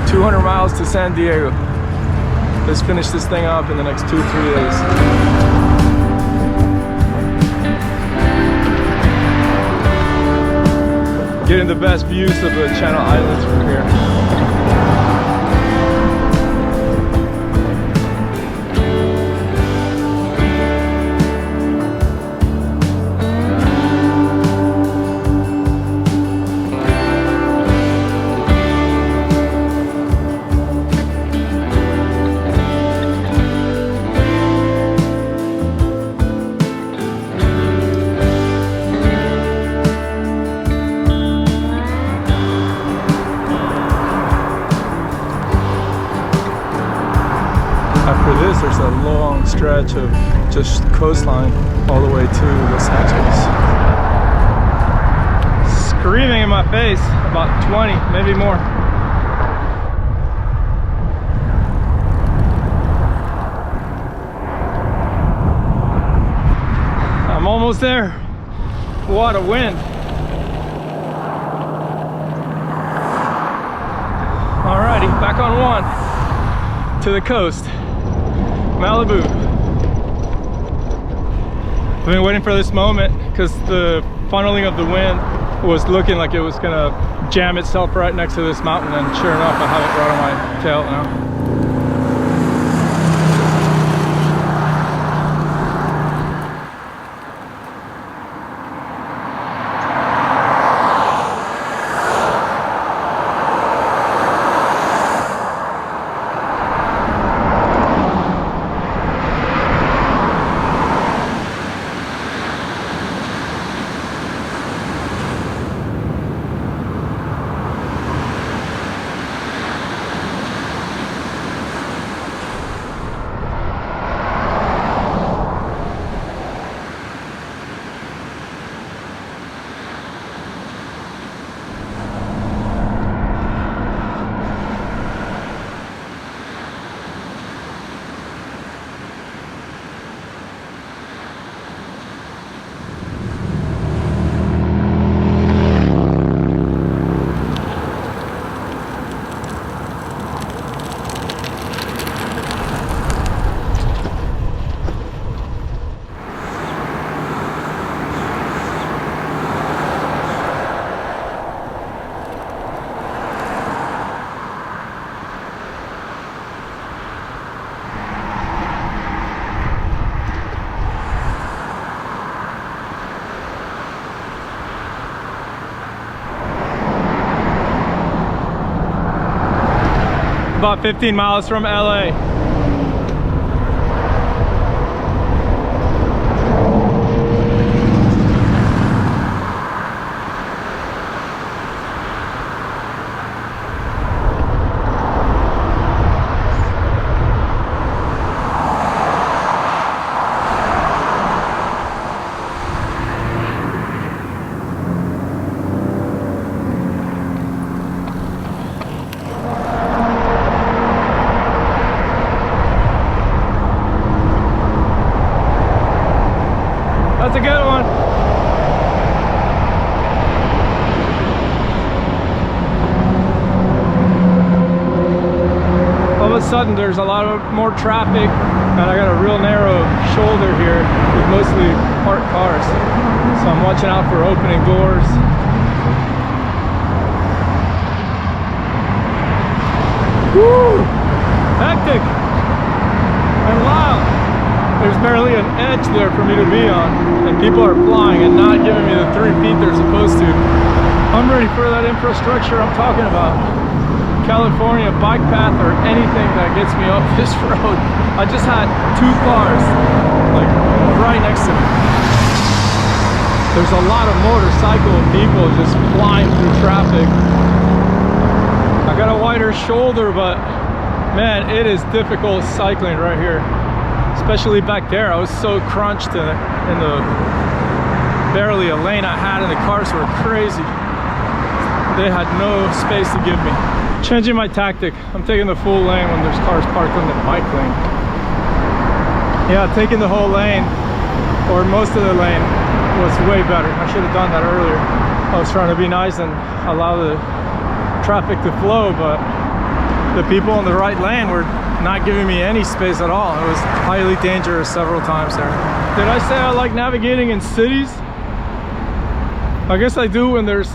200 miles to San Diego. Let's finish this thing up in the next 2 or 3 days. Getting the best views of the Channel Islands from here. There's a long stretch of just coastline all the way to Los Angeles. Screaming in my face, about 20, maybe more. I'm almost there. What a wind. Alrighty, back on one to the coast. Malibu. I've been waiting for this moment because the funneling of the wind was looking like it was gonna jam itself right next to this mountain, and sure enough I have it right on my tail now. About 15 miles from LA. That's a good one. All of a sudden there's a lot of more traffic, and I got a real narrow shoulder here with mostly parked cars. So I'm watching out for opening doors. Woo! Hectic and loud. There's barely an edge there for me to be on, and people are flying and not giving me the 3 feet they're supposed to. I'm ready for that infrastructure I'm talking about. California bike path or anything that gets me off this road. I just had 2 cars like right next to me. There's a lot of motorcycle people just flying through traffic. I got a wider shoulder, but man, it is difficult cycling right here. Especially back there, I was so crunched in the barely a lane I had, and the cars were crazy. They had no space to give me. Changing my tactic. I'm taking the full lane when there's cars parked on the bike lane. Yeah, taking the whole lane, or most of the lane, was way better. I should have done that earlier. I was trying to be nice and allow the traffic to flow, but the people in the right lane were not giving me any space at all. It was highly dangerous several times there. Did I say I like navigating in cities? I guess I do when there's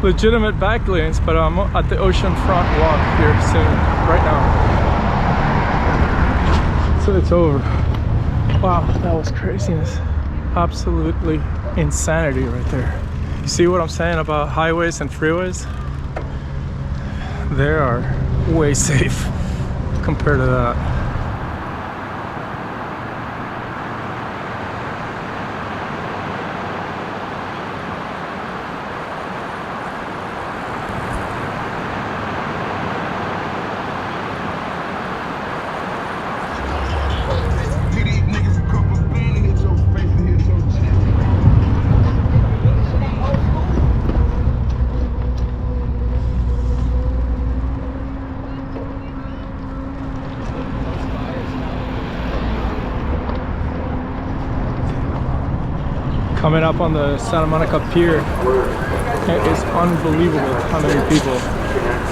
legitimate back lanes, but I'm at the oceanfront walk here soon, right now. So it's over. Wow, that was craziness. Absolutely insanity right there. You see what I'm saying about highways and freeways? They are way safe compared to that. Coming up on the Santa Monica Pier, it is unbelievable how many people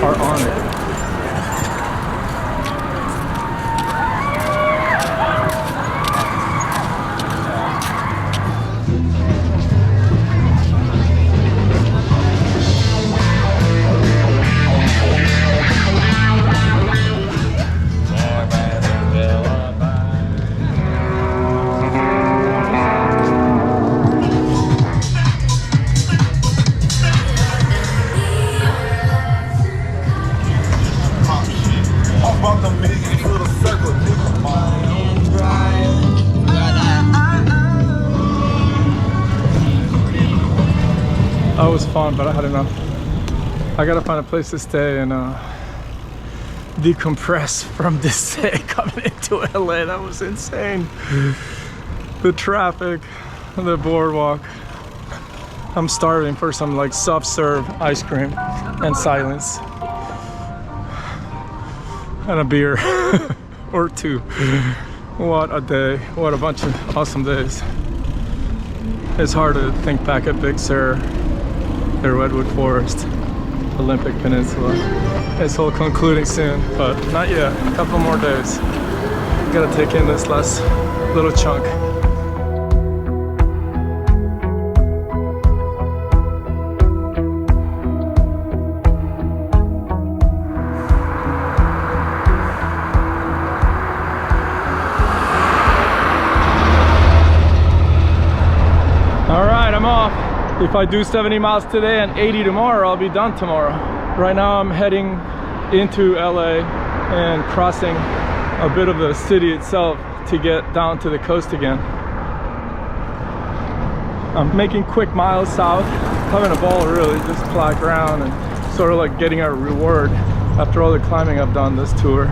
are on it. That was fun, but I had enough. I gotta find a place to stay and decompress from this day coming into LA. That was insane. The traffic, the boardwalk. I'm starving for some like soft serve ice cream and silence and a beer or two. What a day. What a bunch of awesome days. It's hard to think back at Big Sur, the Redwood Forest, Olympic Peninsula. It's all concluding soon, but not yet. A couple more days. Gotta take in this last little chunk. All right, I'm off. If I do 70 miles today and 80 tomorrow, I'll be done tomorrow. Right now I'm heading into LA and crossing a bit of the city itself to get down to the coast again. I'm making quick miles south, having a ball really, just flat ground and sort of like getting a reward after all the climbing I've done this tour.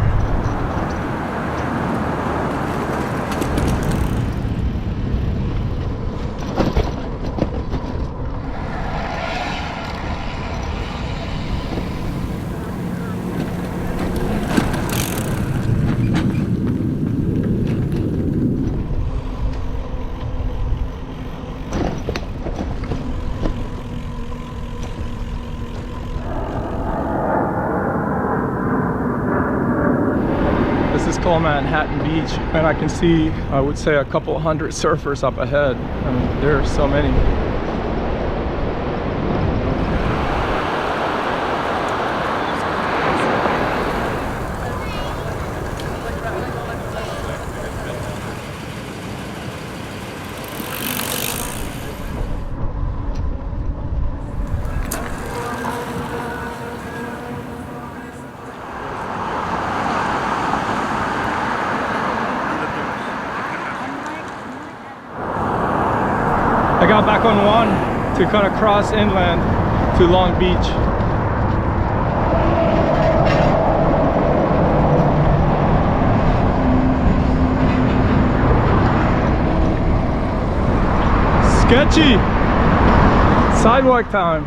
Manhattan Beach, and I can see, I would say, a couple hundred surfers up ahead. I mean, there are so many. I got back on one to kind of cross inland to Long Beach. Sketchy! Sidewalk time.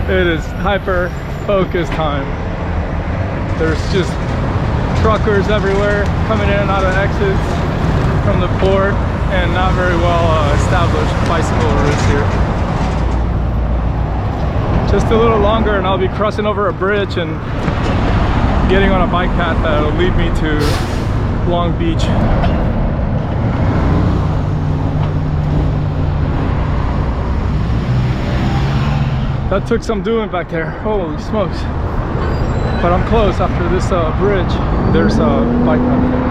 It is hyper focus time. There's just truckers everywhere coming in and out of exits from the port, and not very well established bicycle routes here. Just a little longer and I'll be crossing over a bridge and getting on a bike path that will lead me to Long Beach. That took some doing back there, holy smokes. But I'm close after this bridge. There's a bike path there.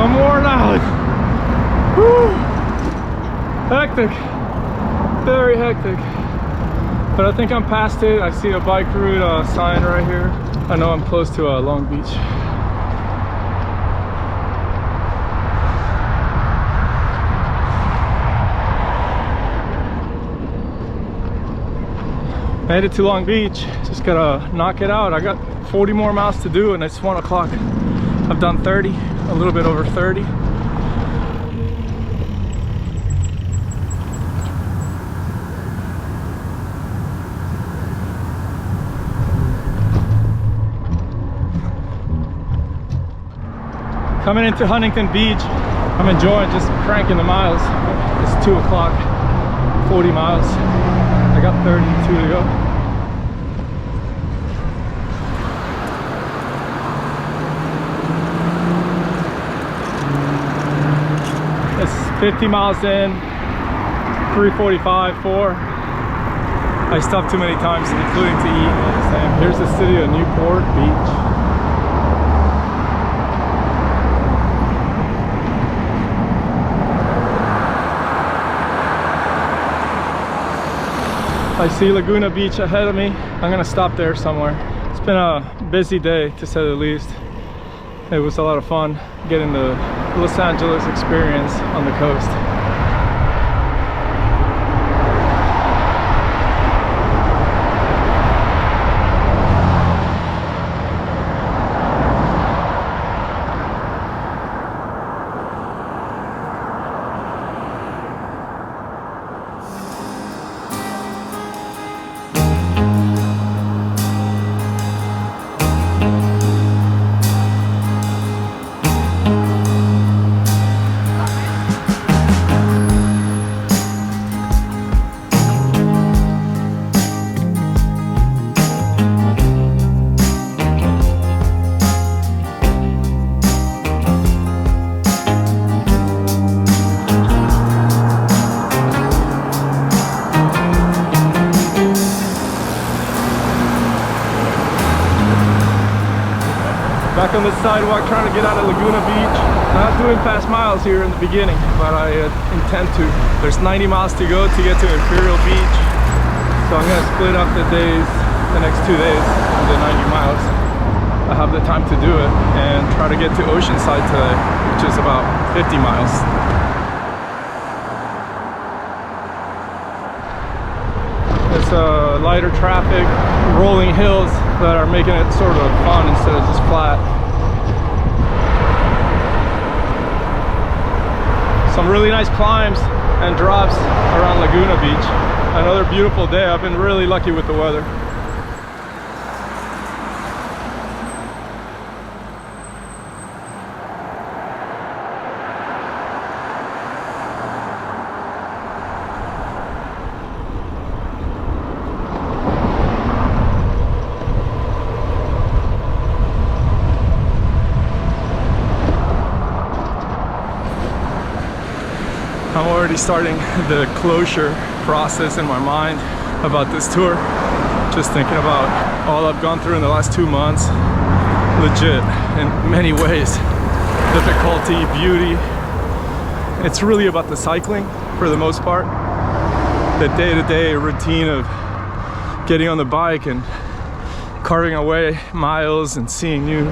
I'm worn out. Whew. Hectic, very hectic. But I think I'm past it. I see a bike route sign right here. I know I'm close to Long Beach. Made it to Long Beach. Just gotta knock it out. I got 40 more miles to do and it's 1 o'clock. I've done 30, a little bit over 30. Coming into Huntington Beach, I'm enjoying just cranking the miles. It's 2 o'clock, 40 miles. I got 32 to go. It's 50 miles in, 3:45, 4. I stopped too many times, including to eat. Here's the city of Newport Beach. I see Laguna Beach ahead of me. I'm gonna stop there somewhere. It's been a busy day, to say the least. It was a lot of fun getting the Los Angeles experience on the coast. Back on the sidewalk trying to get out of Laguna Beach. Not doing fast miles here in the beginning, but I intend to. There's 90 miles to go to get to Imperial Beach. So I'm gonna split up the days, the next 2 days, on the 90 miles. I have the time to do it and try to get to Oceanside today, which is about 50 miles. It's lighter traffic, rolling hills that are making it sort of fun instead of just flat. Some really nice climbs and drops around Laguna Beach. Another beautiful day. I've been really lucky with the weather. I'm already starting the closure process in my mind about this tour. Just thinking about all I've gone through in the last 2 months. Legit, in many ways. Difficulty, beauty. It's really about the cycling for the most part. The day-to-day routine of getting on the bike and carving away miles and seeing new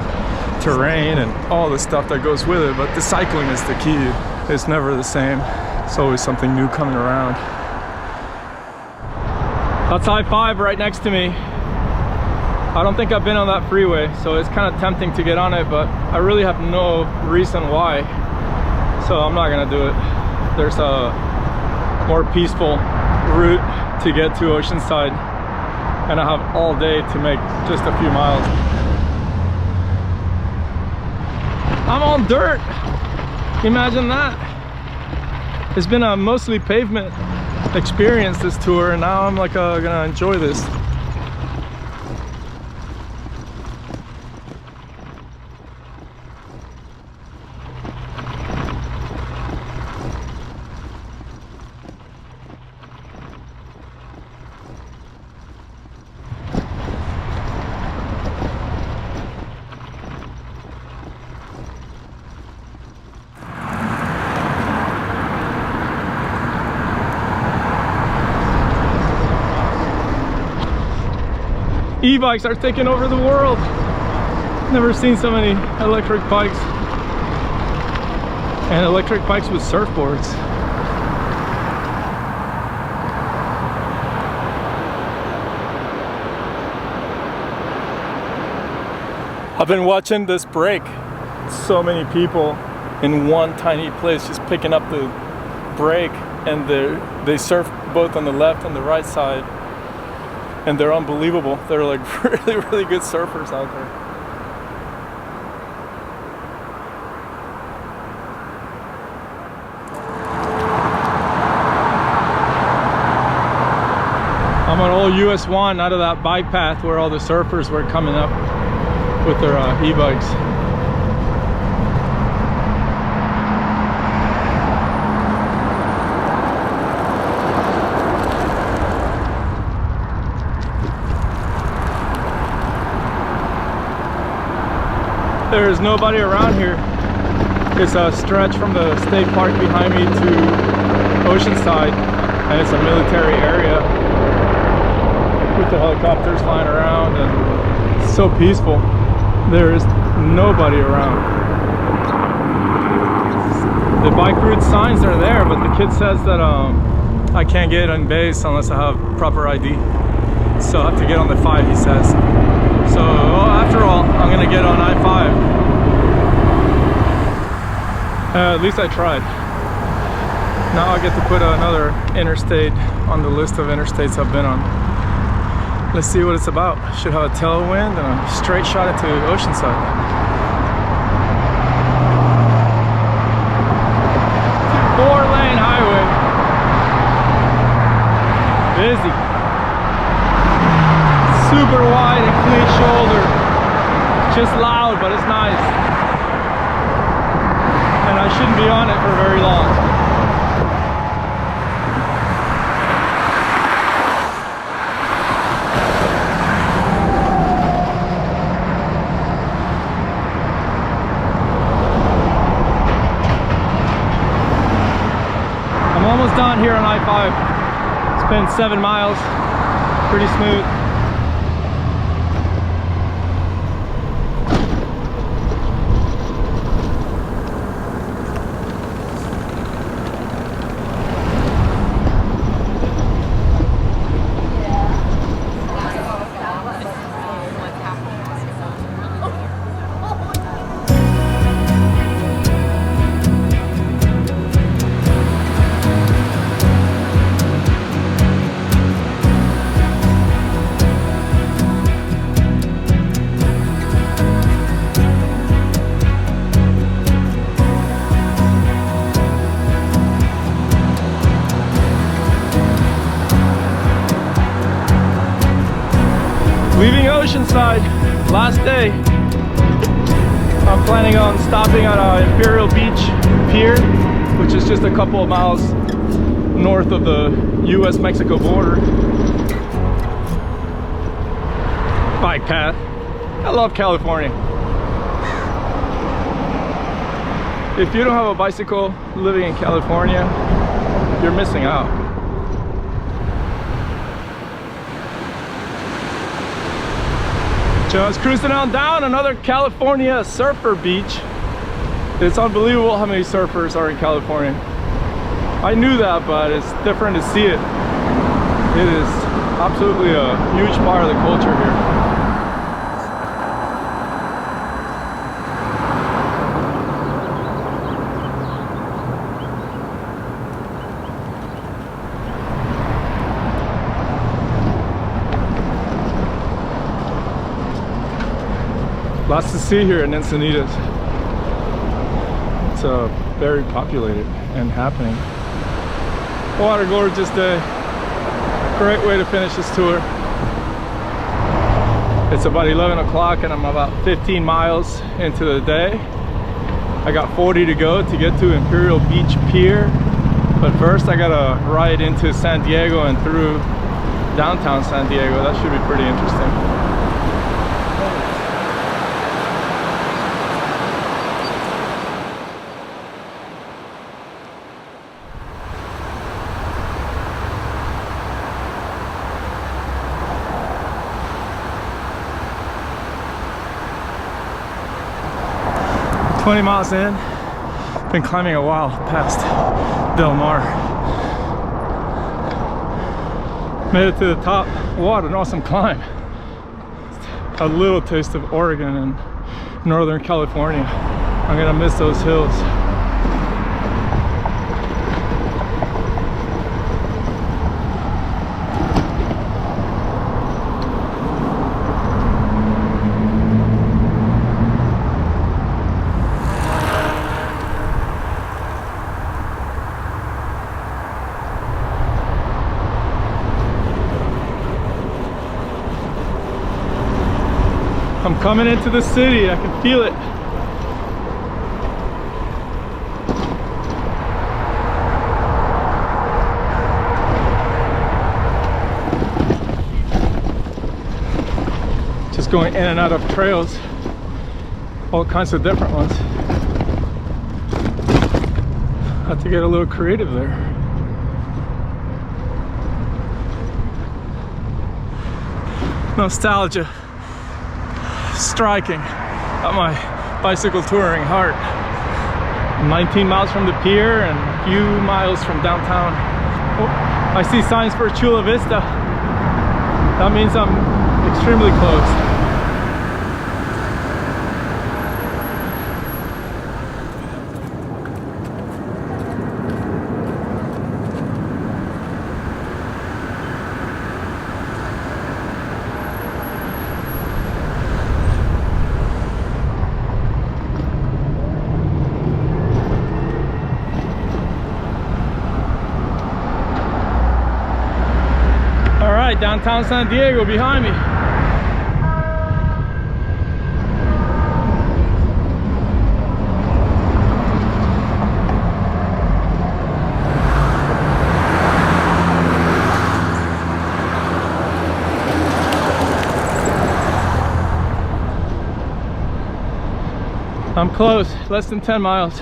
terrain and all the stuff that goes with it. But the cycling is the key. It's never the same. It's always something new coming around. That's I-5 right next to me. I don't think I've been on that freeway, so it's kind of tempting to get on it, but I really have no reason why. So I'm not gonna do it. There's a more peaceful route to get to Oceanside, and I have all day to make just a few miles. I'm on dirt. Imagine that. It's been a mostly pavement experienced this tour, and now I'm like gonna enjoy this. E-bikes are taking over the world. Never seen so many electric bikes, and electric bikes with surfboards. I've been watching this break. So many people in one tiny place just picking up the brake, and they surf both on the left and the right side. And they're unbelievable. They're like really, really good surfers out there. I'm on old US 1 out of that bike path where all the surfers were coming up with their e-bikes. There's nobody around here. It's a stretch from the state park behind me to Oceanside, and it's a military area with the helicopters flying around, and it's so peaceful. There is nobody around. The bike route signs are there, but the kid says that I can't get on base unless I have proper ID. So I have to get on the 5, he says. So after all, I'm gonna get on I-5. At least I tried. Now I get to put another interstate on the list of interstates I've been on. Let's see what it's about. Should have a tailwind and a straight shot into Oceanside. 4-lane highway. Busy. Super wide and clean shoulder. Just loud, but it's nice. And I shouldn't be on it for very long. I'm almost done here on I-5. It's been 7 miles. Pretty smooth. Leaving Oceanside, last day. I'm planning on stopping at Imperial Beach Pier, which is just a couple of miles north of the US-Mexico border. Bike path. I love California. If you don't have a bicycle living in California, you're missing out. Just cruising on down another California surfer beach. It's unbelievable how many surfers are in California. I knew that, but it's different to see it. It is absolutely a huge part of the culture here. Lots to see here in Encinitas. It's very populated and happening. Water gorgeous day. Great way to finish this tour. It's about 11 o'clock and I'm about 15 miles into the day. I got 40 to go to get to Imperial Beach Pier. But first I gotta ride into San Diego and through downtown San Diego. That should be pretty interesting. 20 miles in, been climbing a while past Del Mar. Made it to the top. What an awesome climb. A little taste of Oregon and Northern California. I'm gonna miss those hills. I'm coming into the city, I can feel it. Just going in and out of trails, all kinds of different ones. Have to get a little creative there. Nostalgia striking at my bicycle touring heart. 19 miles from the pier and a few miles from downtown. Oh, I see signs for Chula Vista. That means I'm extremely close. Downtown San Diego behind me. I'm close, less than 10 miles.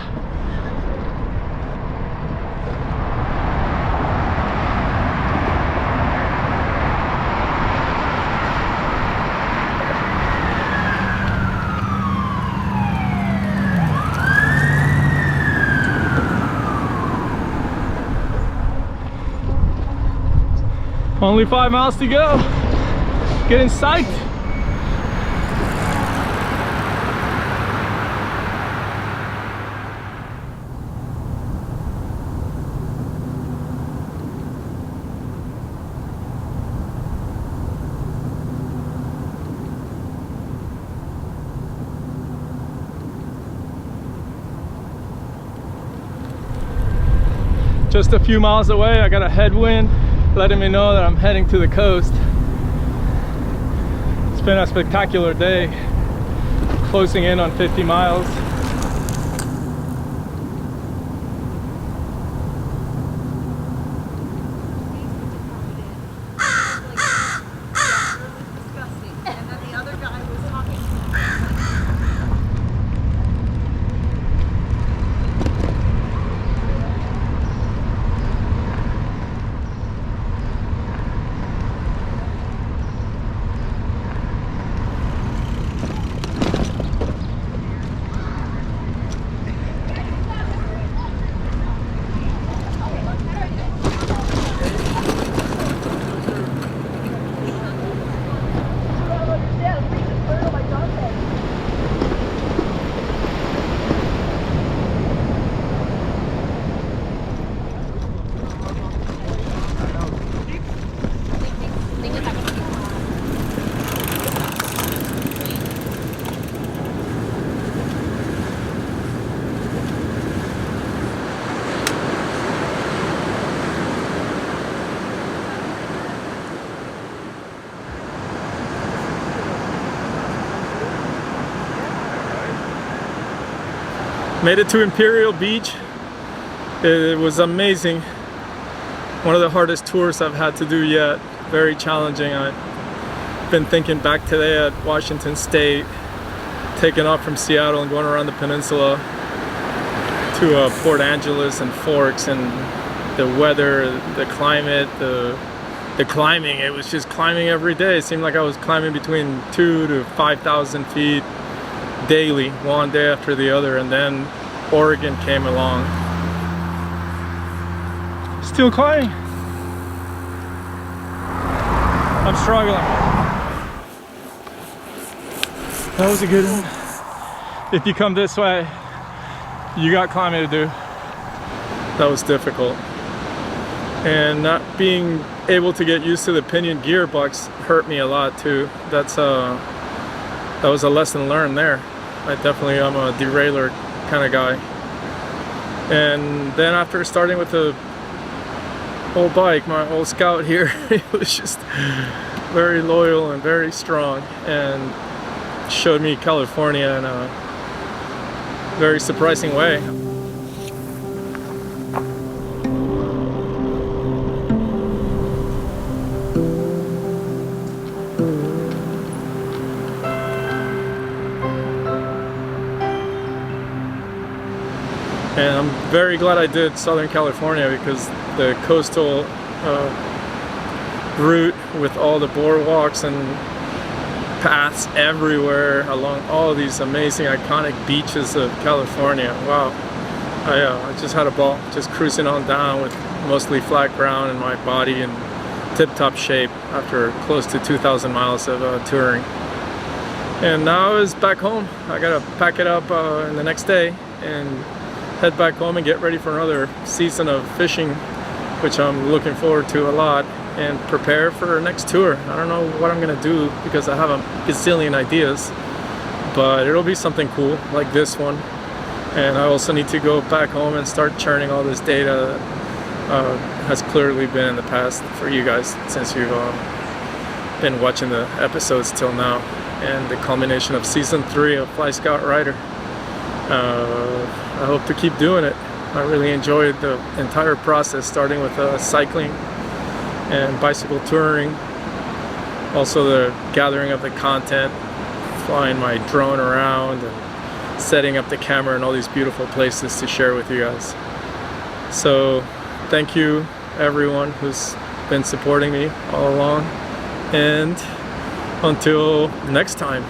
Only 5 miles to go. Getting psyched. Just a few miles away, I got a headwind letting me know that I'm heading to the coast. It's been a spectacular day, closing in on 50 miles. Made it to Imperial Beach. It was amazing. One of the hardest tours I've had to do yet. Very challenging. I've been thinking back today at Washington State, taking off from Seattle and going around the peninsula to Port Angeles and Forks, and the weather, the climate, the climbing. It was just climbing every day. It seemed like I was climbing between 2,000 to 5,000 feet daily, one day after the other, and then Oregon came along. Still climbing. I'm struggling. That was a good one. If you come this way, you got climbing to do. That was difficult. And not being able to get used to the pinion gearbox hurt me a lot too. That was a lesson learned there. I definitely am a derailer kind of guy. And then after starting with the old bike, my old Scout here, it was just very loyal and very strong, and showed me California in a very surprising way. And I'm very glad I did Southern California, because the coastal route with all the boardwalks and paths everywhere along all of these amazing iconic beaches of California. Wow. I just had a ball, just cruising on down with mostly flat ground and my body in tip-top shape after close to 2,000 miles of touring. And now it's back home. I gotta pack it up in the next day and head back home and get ready for another season of fishing, which I'm looking forward to a lot, and prepare for our next tour. I don't know what I'm gonna do because I have a gazillion ideas, but it'll be something cool like this one. And I also need to go back home and start churning all this data that has clearly been in the past for you guys since you've been watching the episodes till now, and the culmination of season 3 of Fly Scout Rider. I hope to keep doing it. I really enjoyed the entire process, starting with cycling and bicycle touring, also the gathering of the content, flying my drone around and setting up the camera in all these beautiful places to share with you guys. So thank you everyone who's been supporting me all along, and until next time.